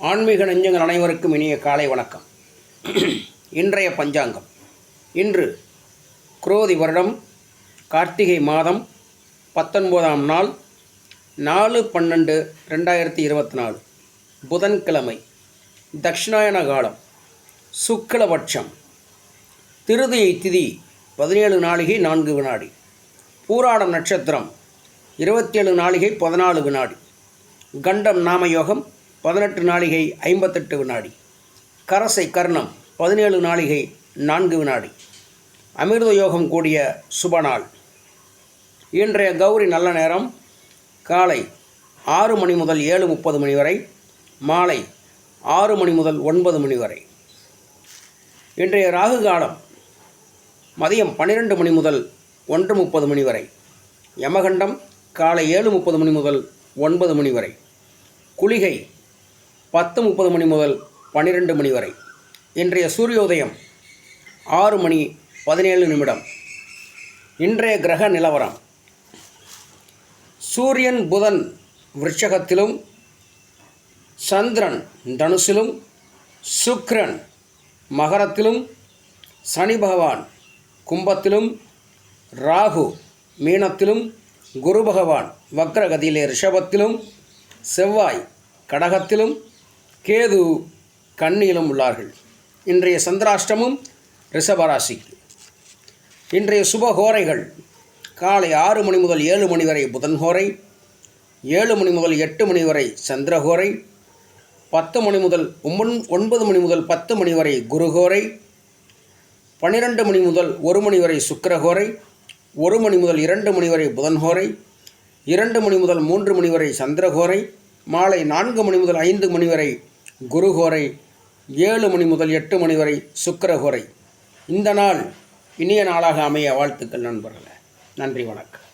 ஆன்மீக நெஞ்சங்கள் அனைவருக்கும் இனிய காலை வணக்கம். இன்றைய பஞ்சாங்கம். இன்று குரோதி வருடம் கார்த்திகை மாதம் 19ஆம் நாள் 4/12/2024 புதன்கிழமை. தக்ஷிணாயன காலம் சுக்லபட்சம். திருதியை திதி 17 நாழிகை 4 வினாடி. பூராடம் நட்சத்திரம் 27 நாழிகை 14 வினாடி. கண்டம் நாமயோகம் 18 நாழிகை 58 வினாடி. கரசை கர்ணம் 17 நாழிகை 4 வினாடி. அமிர்த யோகம் கூடிய சுபநாள். இன்றைய கௌரி நல்ல நேரம் காலை 6 மணி முதல் 7:30 மணி வரை, மாலை 6 மணி முதல் 9 மணி வரை. இன்றைய ராகு காலம் மதியம் 12 மணி முதல் 1:30 மணி வரை. யமகண்டம் காலை 7:30 மணி முதல் 9 மணி வரை. குளிகை 10:30 மணி முதல் 12 மணி வரை. இன்றைய சூரியோதயம் 6 மணி 17 நிமிடம். இன்றைய கிரக நிலவரம்: சூரியன் புதன் விருட்சகத்திலும், சந்திரன் தனுசிலும், சுக்கிரன் மகரத்திலும், சனி பகவான் கும்பத்திலும், ராகு மீனத்திலும், குரு பகவான் வக்ரகதியிலே ரிஷபத்திலும், செவ்வாய் கடகத்திலும், கேது கன்னியிலும் உள்ளார்கள். இன்றைய சந்திராஷ்டமம் ரிஷபராசிக்கு. இன்றைய சுபஹோரைகள்: காலை 6 மணி முதல் 7 மணி வரை புதன்ஹோரை, 7 மணி முதல் 8 மணி வரை சந்திரஹோரை, 10 மணி முதல் 9 மணி முதல் 10 மணி வரை குருஹோரை, 12 மணி முதல் 1 மணி வரை சுக்கிரஹோரை, 1 மணி முதல் 2 மணி வரை புதன்ஹோரை, 2 மணி முதல் 3 மணி வரை சந்திரஹோரை, மாலை 4 மணி முதல் 5 மணி வரை குருஹோரை, 7 மணி முதல் 8 மணி வரை சுக்கிரஹோரை. இந்த நாள் இனிய நாளாக அமைய வாழ்த்துக்கள் நண்பர்களே. நன்றி, வணக்கம்.